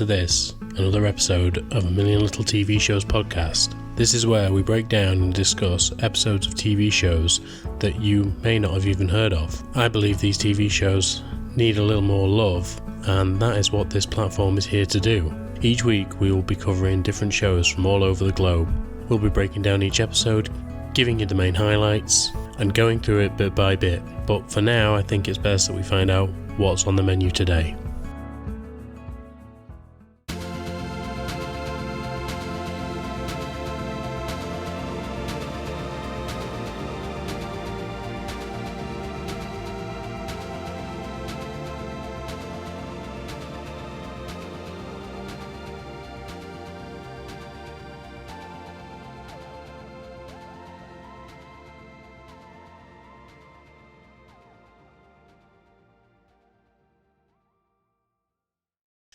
To this, another episode of A Million Little TV Shows podcast. This is where we break down and discuss episodes of TV shows that you may not have even heard of. I believe these TV shows need a little more love, and that is what this platform is here to do. Each week we will be covering different shows from all over the globe. We'll be breaking down each episode, giving you the main highlights, and going through it bit by bit. But for now, I think it's best that we find out what's on the menu today.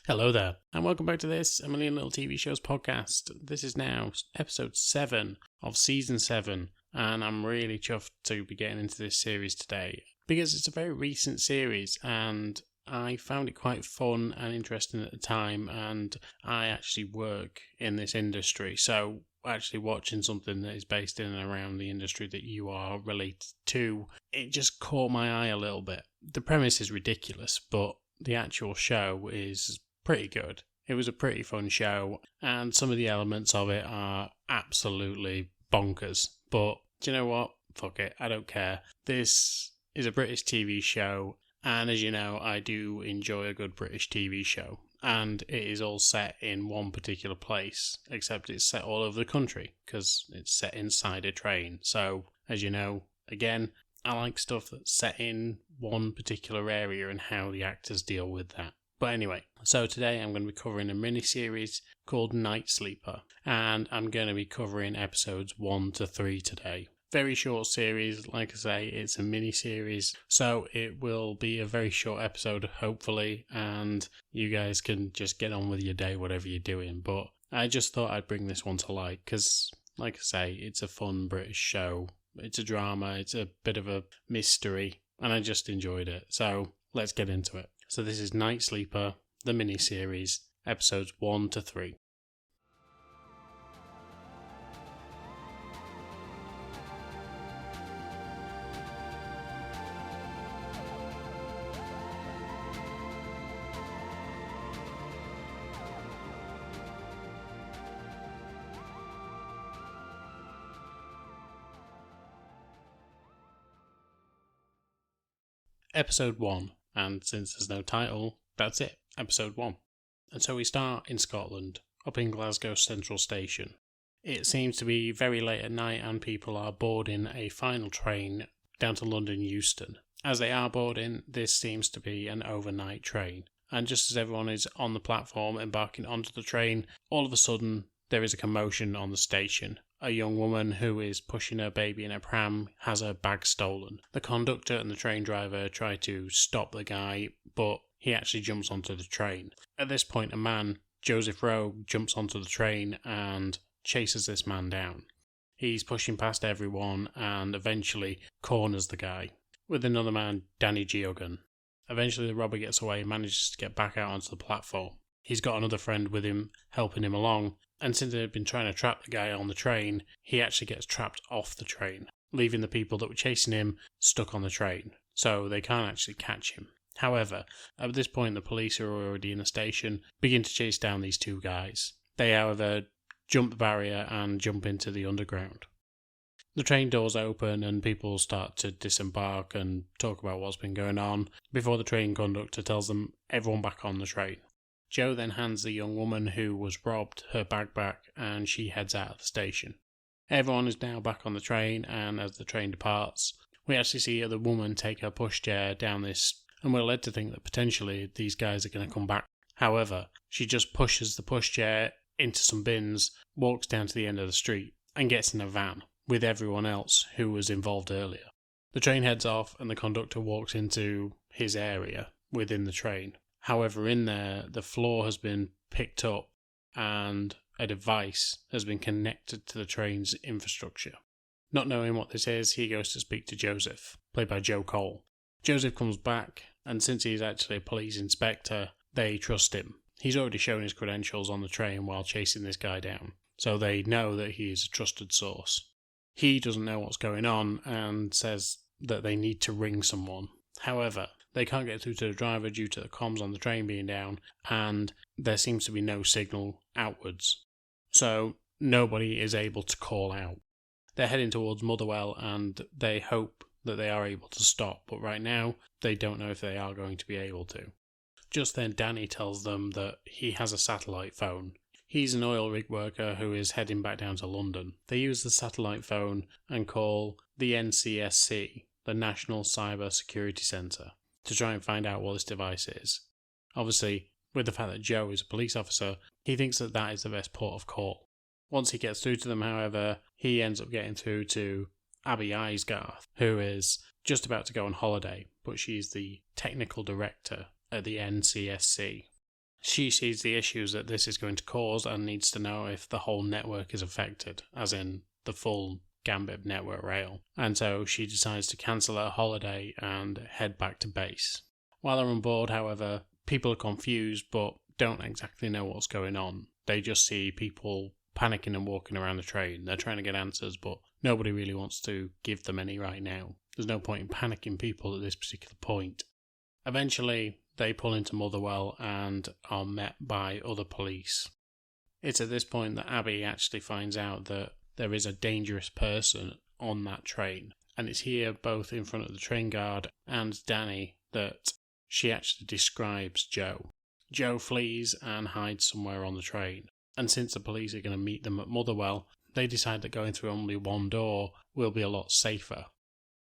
Hello there, and welcome back to this A Million Little TV Shows podcast. This is now episode 7 of season 7, and I'm really chuffed to be getting into this series today because it's a very recent series and I found it quite fun and interesting at the time, and I actually work in this industry, so actually watching something that is based in and around the industry that you are related to, it just caught my eye a little bit. The premise is ridiculous, but the actual show is pretty good. It was a pretty fun show, and some of the elements of it are absolutely bonkers. But do you know what? Fuck it, I don't care. This is a British TV show, and as you know, I do enjoy a good British TV show. And it is all set in one particular place, except it's set all over the country, because it's set inside a train. So, as you know, again, I like stuff that's set in one particular area and how the actors deal with that. But anyway, so today I'm going to be covering a mini-series called Nightsleeper, and I'm going to be covering episodes 1 to 3 today. Very short series, like I say, it's a mini-series, so it will be a very short episode, hopefully, and you guys can just get on with your day, whatever you're doing. But I just thought I'd bring this one to light, because, like I say, it's a fun British show. It's a drama, it's a bit of a mystery, and I just enjoyed it. So let's get into it. So this is Nightsleeper, the mini-series, episodes 1 to 3. Episode 1. And since there's no title, that's it, episode 1. And so we start in Scotland, up in Glasgow Central Station. It seems to be very late at night and people are boarding a final train down to London Euston. As they are boarding, this seems to be an overnight train. And just as everyone is on the platform embarking onto the train, all of a sudden there is a commotion on the station. A young woman who is pushing her baby in a pram has her bag stolen. The conductor and the train driver try to stop the guy, but he actually jumps onto the train. At this point, a man, Joseph Rowe, jumps onto the train and chases this man down. He's pushing past everyone and eventually corners the guy, with another man, Danny Geoghegan. Eventually the robber gets away and manages to get back out onto the platform. He's got another friend with him, helping him along, and since they've been trying to trap the guy on the train, he actually gets trapped off the train, leaving the people that were chasing him stuck on the train, so they can't actually catch him. However, at this point the police are already in the station, begin to chase down these two guys. They, however, jump the barrier and jump into the underground. The train doors open and people start to disembark and talk about what's been going on, before the train conductor tells them everyone back on the train. Joe then hands the young woman who was robbed her bag back and she heads out of the station. Everyone is now back on the train, and as the train departs, we actually see the woman take her pushchair down this, and we're led to think that potentially these guys are going to come back. However, she just pushes the pushchair into some bins, walks down to the end of the street, and gets in a van with everyone else who was involved earlier. The train heads off and the conductor walks into his area within the train. However, in there, the floor has been picked up and a device has been connected to the train's infrastructure. Not knowing what this is, he goes to speak to Joseph, played by Joe Cole. Joseph comes back, and since he's actually a police inspector, they trust him. he's already shown his credentials on the train while chasing this guy down, so they know that he is a trusted source. He doesn't know what's going on and says that they need to ring someone. However, they can't get through to the driver due to the comms on the train being down, and there seems to be no signal outwards. So nobody is able to call out. They're heading towards Motherwell and they hope that they are able to stop, but right now they don't know if they are going to be able to. Just then Danny tells them that he has a satellite phone. He's an oil rig worker who is heading back down to London. They use the satellite phone and call the NCSC, the National Cyber Security Centre, to try and find out what this device is. Obviously, with the fact that Joe is a police officer, he thinks that that is the best port of call. Once he gets through to them, however, he ends up getting through to Abby Eisgarth, who is just about to go on holiday, but she's the technical director at the NCSC. She sees the issues that this is going to cause and needs to know if the whole network is affected, as in the full Gambit network rail, and so she decides to cancel her holiday and head back to base. While they're on board, however, people are confused but don't exactly know what's going on. They just see people panicking and walking around the train. They're trying to get answers, but nobody really wants to give them any right now. There's no point in panicking people at this particular point. Eventually, they pull into Motherwell and are met by other police. It's at this point that Abby actually finds out that there is a dangerous person on that train. And it's here, both in front of the train guard and Danny, that she actually describes Joe. Joe flees and hides somewhere on the train. And since the police are going to meet them at Motherwell, they decide that going through only one door will be a lot safer.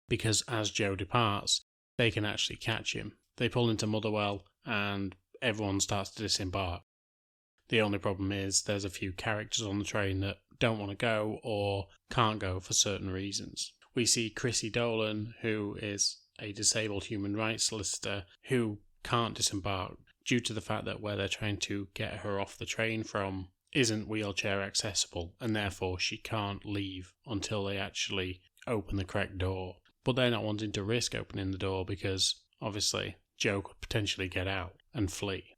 Because as Joe departs, they can actually catch him. They pull into Motherwell and everyone starts to disembark. The only problem is there's a few characters on the train that don't want to go or can't go for certain reasons. We see Chrissy Dolan, who is a disabled human rights solicitor, who can't disembark due to the fact that where they're trying to get her off the train from isn't wheelchair accessible, and therefore she can't leave until they actually open the correct door. But they're not wanting to risk opening the door because, obviously, Joe could potentially get out and flee.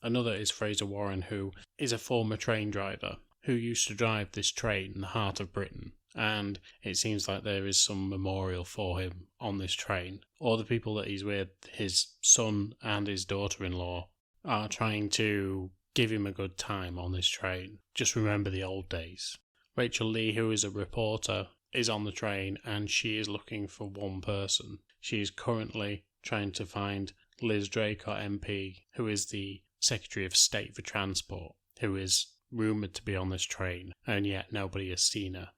Another is Fraser Warren, who is a former train driver who used to drive this train in the heart of Britain, and it seems like there is some memorial for him on this train. All the people that he's with, his son and his daughter-in-law, are trying to give him a good time on this train. Just remember the old days. Rachel Lee, who is a reporter, is on the train and she is looking for one person. She is currently trying to find Liz Draycott MP, who is the Secretary of State for Transport, who is rumoured to be on this train, and yet nobody has seen her.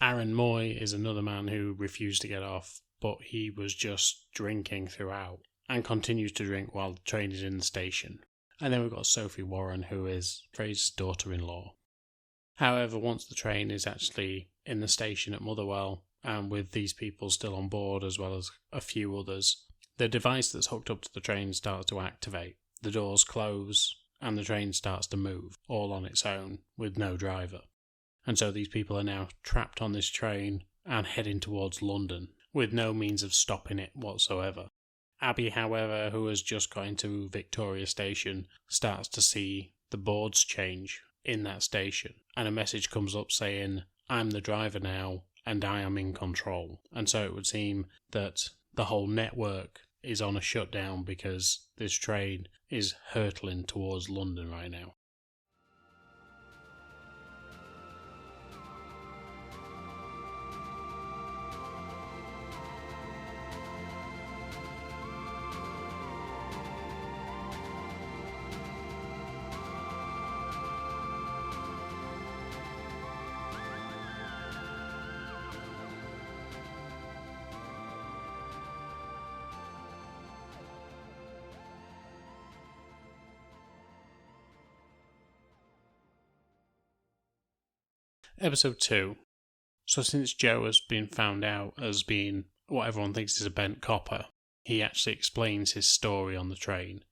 Aaron Moy is another man who refused to get off, but he was just drinking throughout and continues to drink while the train is in the station. And then we've got Sophie Warren, who is Fraser's daughter-in-law. However, once the train is actually in the station at Motherwell, and with these people still on board as well as a few others, the device that's hooked up to the train starts to activate. The doors close and the train starts to move, all on its own, with no driver. And so these people are now trapped on this train and heading towards London, with no means of stopping it whatsoever. Abby, however, who has just got into Victoria Station, starts to see the boards change in that station, and a message comes up saying, "I'm the driver now, and I am in control." And so it would seem that the whole network is on a shutdown because this train is hurtling towards London right now. Episode 2. So since Joe has been found out as being what everyone thinks is a bent copper, he actually explains his story on the train.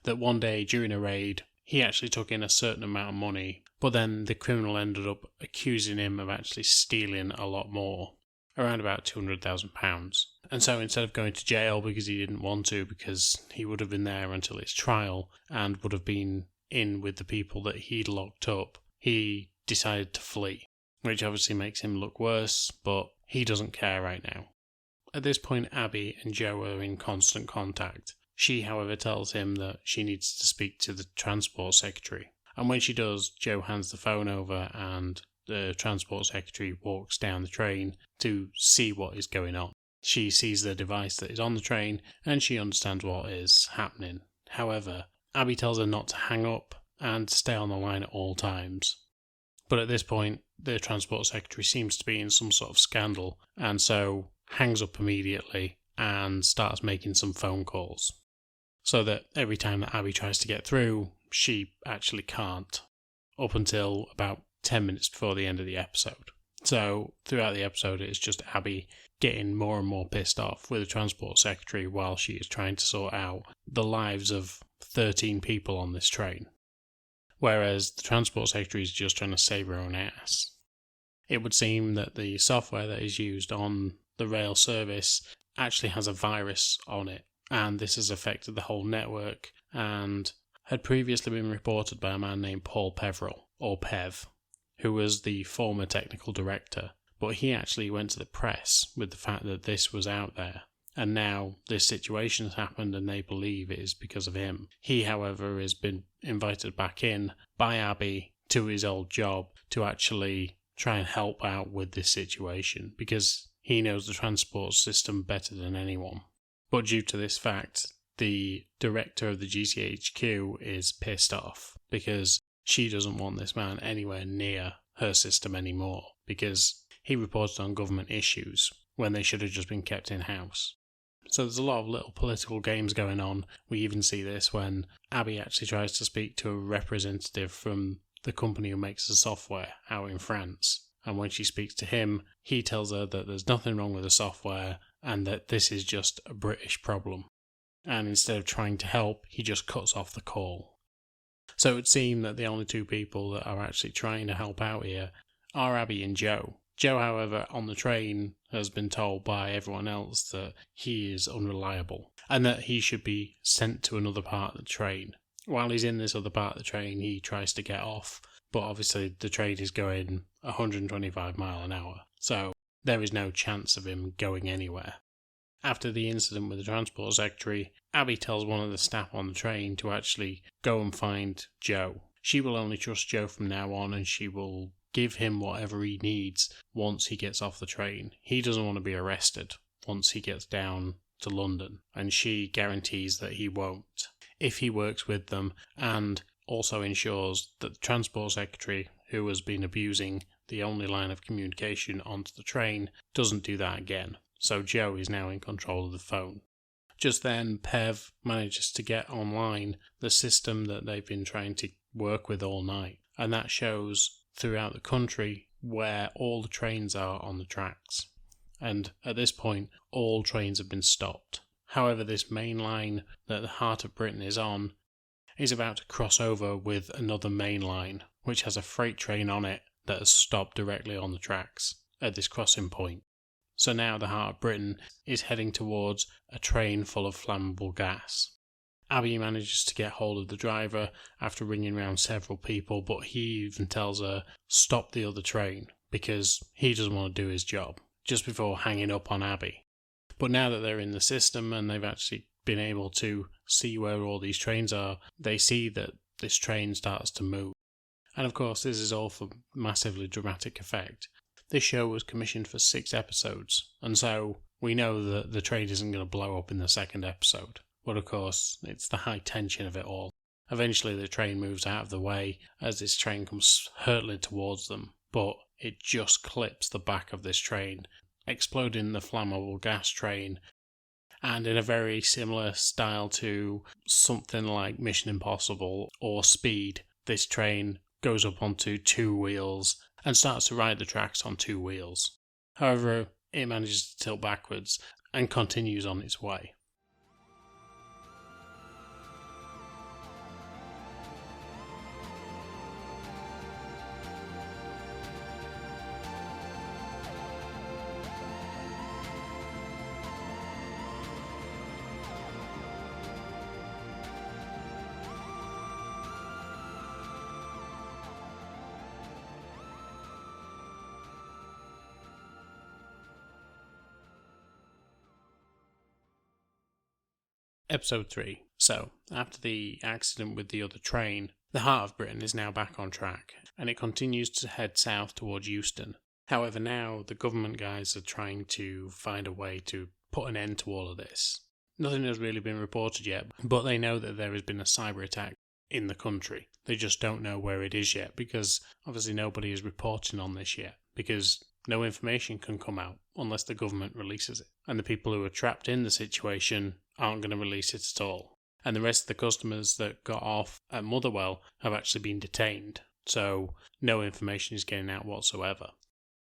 That one day during a raid, he actually took in a certain amount of money, but then the criminal ended up accusing him of actually stealing a lot more, around about £200,000. And so instead of going to jail because he didn't want to, because he would have been there until his trial and would have been in with the people that he'd locked up, he decided to flee, which obviously makes him look worse, but he doesn't care right now. At this point, Abby and Joe are in constant contact. She, however, tells him that she needs to speak to the transport secretary. And when she does, Joe hands the phone over and the transport secretary walks down the train to see what is going on. She sees the device that is on the train and she understands what is happening. However, Abby tells her not to hang up and stay on the line at all times. But at this point, the transport secretary seems to be in some sort of scandal and so hangs up immediately and starts making some phone calls. So that every time that Abby tries to get through, she actually can't, up until about 10 minutes before the end of the episode. So throughout the episode, it's just Abby getting more and more pissed off with the transport secretary while she is trying to sort out the lives of 13 people on this train. Whereas the transport secretary is just trying to save her own ass. It would seem that the software that is used on the rail service actually has a virus on it, and this has affected the whole network and had previously been reported by a man named Paul Peverell, or Pev, who was the former technical director, but he actually went to the press with the fact that this was out there, and now this situation has happened and they believe it is because of him. He, however, has been invited back in by Abby to his old job to actually try and help out with this situation, because he knows the transport system better than anyone. But due to this fact, the director of the GCHQ is pissed off because she doesn't want this man anywhere near her system anymore because he reported on government issues when they should have just been kept in-house. So there's a lot of little political games going on. We even see this when Abby actually tries to speak to a representative from the company who makes the software out in France. And when she speaks to him, he tells her that there's nothing wrong with the software and that this is just a British problem. And instead of trying to help, he just cuts off the call. So it would seem that the only two people that are actually trying to help out here are Abby and Joe. Joe, however, on the train has been told by everyone else that he is unreliable and that he should be sent to another part of the train. While he's in this other part of the train, he tries to get off, but obviously the train is going 125 miles an hour, so there is no chance of him going anywhere. After the incident with the transport secretary, Abby tells one of the staff on the train to actually go and find Joe. She will only trust Joe from now on and she will give him whatever he needs once he gets off the train. He doesn't want to be arrested once he gets down to London, and she guarantees that he won't if he works with them, and also ensures that the transport secretary, who has been abusing the only line of communication onto the train, doesn't do that again. So Joe is now in control of the phone. Just then, Pev manages to get online the system that they've been trying to work with all night, and that shows throughout the country where all the trains are on the tracks. And at this point, all trains have been stopped. However, this main line that the Heart of Britain is on is about to cross over with another main line, which has a freight train on it that has stopped directly on the tracks at this crossing point. So now the Heart of Britain is heading towards a train full of flammable gas. Abby manages to get hold of the driver after ringing around several people, but he even tells her stop the other train because he doesn't want to do his job, just before hanging up on Abby. But now that they're in the system and they've actually been able to see where all these trains are, they see that this train starts to move. And of course, this is all for massively dramatic effect. This show was commissioned for 6 episodes, and so we know that the train isn't going to blow up in the second episode. But of course, it's the high tension of it all. Eventually the train moves out of the way as this train comes hurtling towards them, but it just clips the back of this train, exploding the flammable gas train. And in a very similar style to something like Mission Impossible or Speed, this train goes up onto 2 wheels and starts to ride the tracks on 2 wheels. However, it manages to tilt backwards and continues on its way. Episode 3. So, after the accident with the other train, the heart of Britain is now back on track, and it continues to head south towards Euston. However, now the government guys are trying to find a way to put an end to all of this. Nothing has really been reported yet, but they know that there has been a cyber attack in the country. They just don't know where it is yet, because obviously nobody is reporting on this yet, because no information can come out unless the government releases it. And the people who are trapped in the situation aren't going to release it at all. And the rest of the customers that got off at Motherwell have actually been detained, so no information is getting out whatsoever.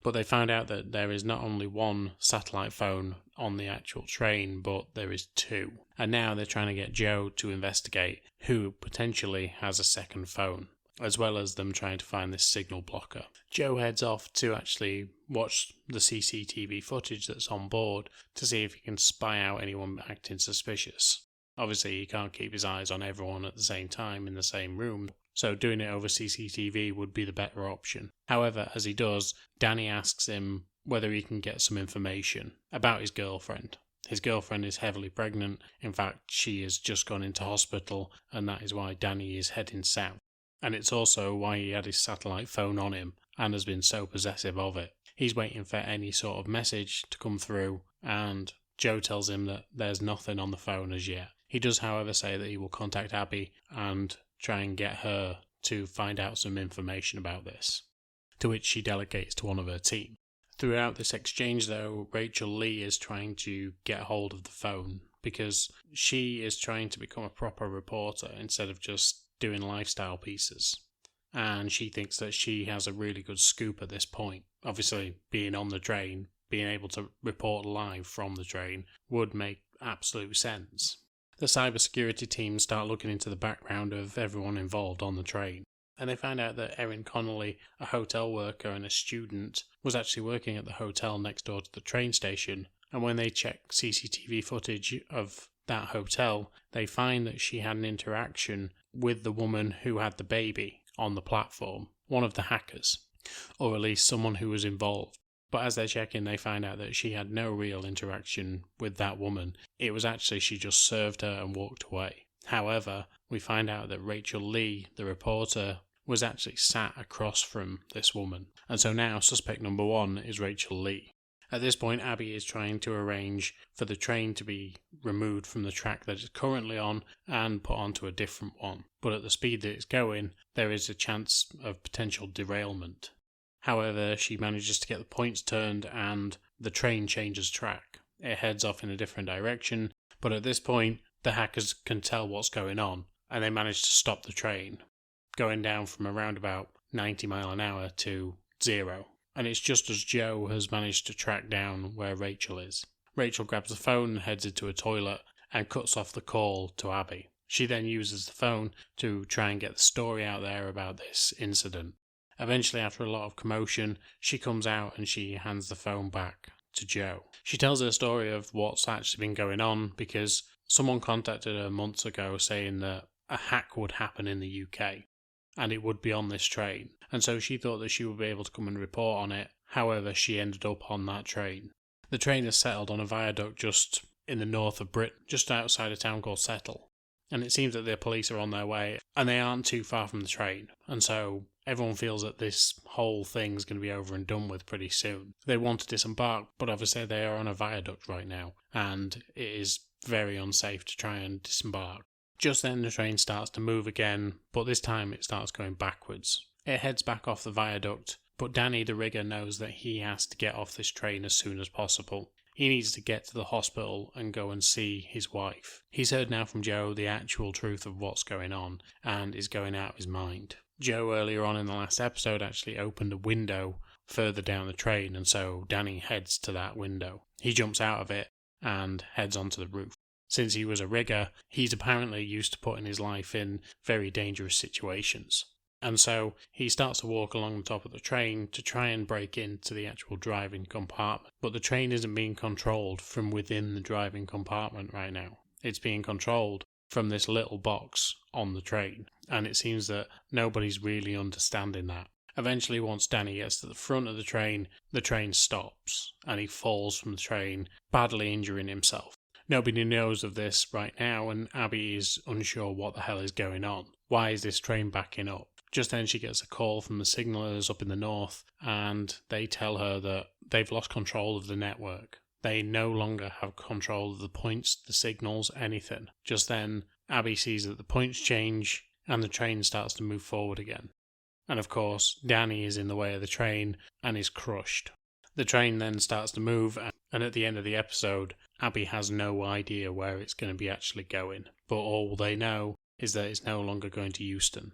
But they found out that there is not only one satellite phone on the actual train, but there is two. And now they're trying to get Joe to investigate who potentially has a second phone, as well as them trying to find this signal blocker. Joe heads off to actually watch the CCTV footage that's on board to see if he can spy out anyone acting suspicious. Obviously, he can't keep his eyes on everyone at the same time in the same room, so doing it over CCTV would be the better option. However, as he does, Danny asks him whether he can get some information about his girlfriend. His girlfriend is heavily pregnant. In fact, she has just gone into hospital, and that is why Danny is heading south. And it's also why he had his satellite phone on him and has been so possessive of it. He's waiting for any sort of message to come through, and Joe tells him that there's nothing on the phone as yet. He does, however, say that he will contact Abby and try and get her to find out some information about this, to which she delegates to one of her team. Throughout this exchange, though, Rachel Lee is trying to get hold of the phone because she is trying to become a proper reporter instead of just doing lifestyle pieces. And she thinks that she has a really good scoop at this point. Obviously, being on the train, being able to report live from the train would make absolute sense. The cybersecurity team start looking into the background of everyone involved on the train, and they find out that Erin Connolly, a hotel worker and a student, was actually working at the hotel next door to the train station, and when they check CCTV footage of that hotel, they find that she had an interaction with the woman who had the baby on the platform, one of the hackers, or at least someone who was involved. But as they're checking, they find out that she had no real interaction with that woman. It was actually she just served her and walked away. However, we find out that Rachel Lee, the reporter, was actually sat across from this woman. And so now suspect number 1 is Rachel Lee. At this point, Abby is trying to arrange for the train to be removed from the track that it's currently on and put onto a different one. But at the speed that it's going, there is a chance of potential derailment. However, she manages to get the points turned and the train changes track. It heads off in a different direction, but at this point, the hackers can tell what's going on, and they manage to stop the train, going down from around about 90 miles an hour to 0. And it's just as Joe has managed to track down where Rachel is. Rachel grabs the phone and heads into a toilet and cuts off the call to Abby. She then uses the phone to try and get the story out there about this incident. Eventually, after a lot of commotion, she comes out and she hands the phone back to Joe. She tells her story of what's actually been going on because someone contacted her months ago saying that a hack would happen in the UK and it would be on this train. And so she thought that she would be able to come and report on it. However, she ended up on that train. The train is settled on a viaduct just in the north of Britain, just outside a town called Settle. And it seems that the police are on their way and they aren't too far from the train. And so everyone feels that this whole thing's going to be over and done with pretty soon. They want to disembark, but obviously they are on a viaduct right now, and it is very unsafe to try and disembark. Just then the train starts to move again, but this time it starts going backwards. It heads back off the viaduct, but Danny the rigger knows that he has to get off this train as soon as possible. He needs to get to the hospital and go and see his wife. He's heard now from Joe the actual truth of what's going on, and is going out of his mind. Joe, earlier on in the last episode, actually opened a window further down the train, and so Danny heads to that window. He jumps out of it and heads onto the roof. Since he was a rigger, he's apparently used to putting his life in very dangerous situations. And so he starts to walk along the top of the train to try and break into the actual driving compartment. But the train isn't being controlled from within the driving compartment right now. It's being controlled from this little box on the train. And it seems that nobody's really understanding that. Eventually, once Danny gets to the front of the train stops and he falls from the train, badly injuring himself. Nobody knows of this right now, and Abby is unsure what the hell is going on. Why is this train backing up? Just then she gets a call from the signallers up in the north, and they tell her that they've lost control of the network. They no longer have control of the points, the signals, anything. Just then, Abby sees that the points change, and the train starts to move forward again. And of course, Danny is in the way of the train and is crushed. The train then starts to move, and at the end of the episode, Abby has no idea where it's going to be actually going. But all they know is that it's no longer going to Euston.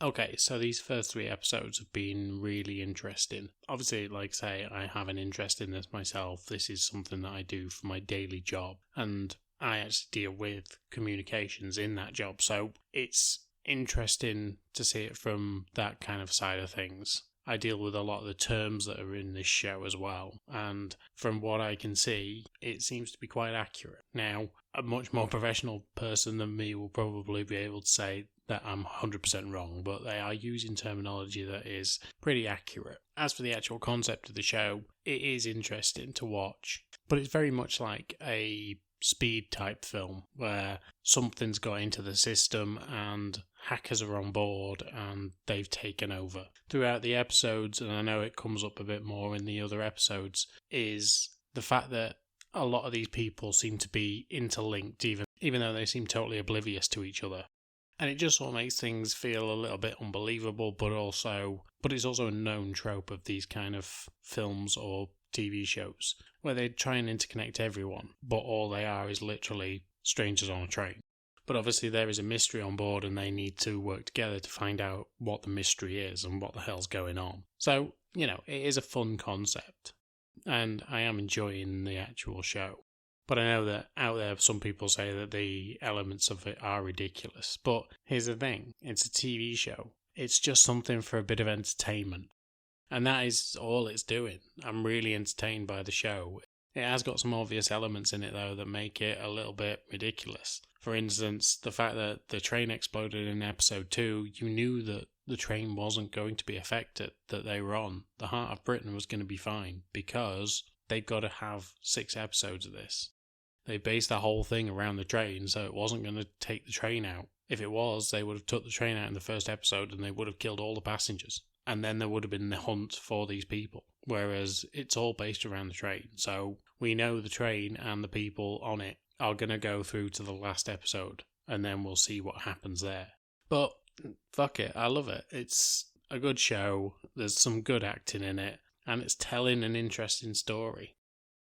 Okay, so these first 3 episodes have been really interesting. Obviously, like I say, I have an interest in this myself. This is something that I do for my daily job, and I actually deal with communications in that job, so it's interesting to see it from that kind of side of things. I deal with a lot of the terms that are in this show as well, and from what I can see, it seems to be quite accurate. Now, a much more professional person than me will probably be able to say that I'm 100% wrong, but they are using terminology that is pretty accurate. As for the actual concept of the show, it is interesting to watch, but it's very much like a speed type film where something's got into the system and hackers are on board and they've taken over. Throughout the episodes, and I know it comes up a bit more in the other episodes, is the fact that a lot of these people seem to be interlinked, even though they seem totally oblivious to each other. And it just sort of makes things feel a little bit unbelievable, but it's also a known trope of these kind of films or TV shows, where they try and interconnect everyone, but all they are is literally strangers on a train. But obviously there is a mystery on board and they need to work together to find out what the mystery is and what the hell's going on. So, it is a fun concept, and I am enjoying the actual show. But I know that out there some people say that the elements of it are ridiculous. But here's the thing, it's a TV show. It's just something for a bit of entertainment. And that is all it's doing. I'm really entertained by the show. It has got some obvious elements in it though that make it a little bit ridiculous. For instance, the fact that the train exploded in episode 2, you knew that the train wasn't going to be affected, that they were on. The heart of Britain was going to be fine because they've got to have 6 episodes of this. They based the whole thing around the train, so it wasn't going to take the train out. If it was, they would have took the train out in the first episode and they would have killed all the passengers. And then there would have been the hunt for these people. Whereas it's all based around the train. So we know the train and the people on it are going to go through to the last episode. And then we'll see what happens there. But fuck it, I love it. It's a good show. There's some good acting in it. And it's telling an interesting story.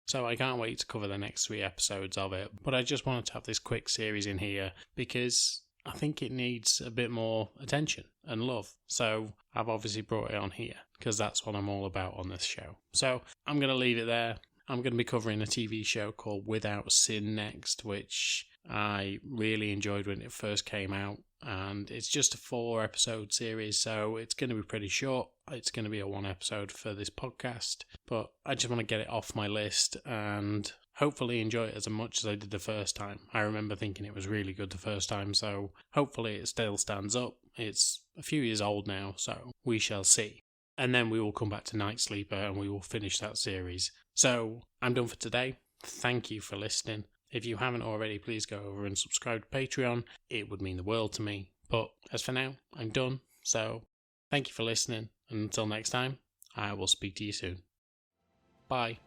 So I can't wait to cover the next 3 episodes of it, but I just wanted to have this quick series in here because I think it needs a bit more attention and love. So I've obviously brought it on here because that's what I'm all about on this show. So I'm going to leave it there. I'm going to be covering a TV show called Without Sin next, which I really enjoyed when it first came out. And it's just a 4-episode series, so it's going to be pretty short. It's going to be a 1 episode for this podcast, but I just want to get it off my list and hopefully enjoy it as much as I did the first time. I remember thinking it was really good the first time, so hopefully it still stands up. It's a few years old now, so we shall see. And then we will come back to Nightsleeper and we will finish that series. So I'm done for today. Thank you for listening. If you haven't already, please go over and subscribe to Patreon. It would mean the world to me. But as for now, I'm done. So thank you for listening. And until next time, I will speak to you soon. Bye.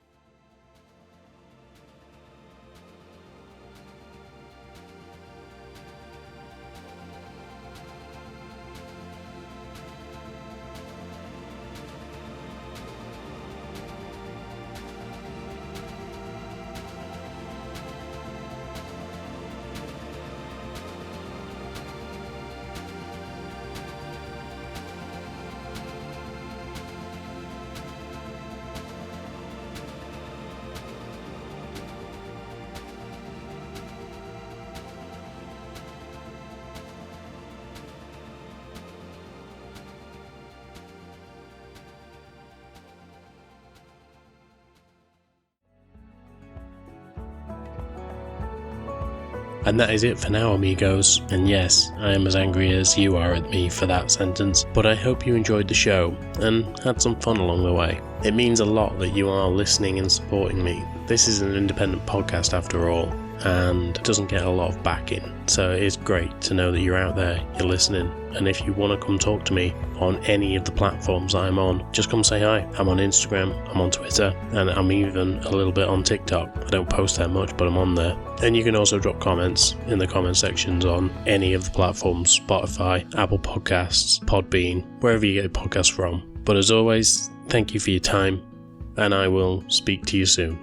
And that is it for now, amigos. And yes, I am as angry as you are at me for that sentence, but I hope you enjoyed the show and had some fun along the way. It means a lot that you are listening and supporting me. This is an independent podcast after all, and doesn't get a lot of backing, so it is great to know that you're out there, you're listening, and if you want to come talk to me on any of the platforms that I'm on, just come say hi. I'm on Instagram, I'm on Twitter, and I'm even a little bit on TikTok. I don't post that much, but I'm on there. And you can also drop comments in the comment sections on any of the platforms: Spotify, Apple Podcasts, Podbean, wherever you get podcasts from. But as always, thank you for your time, and I will speak to you soon.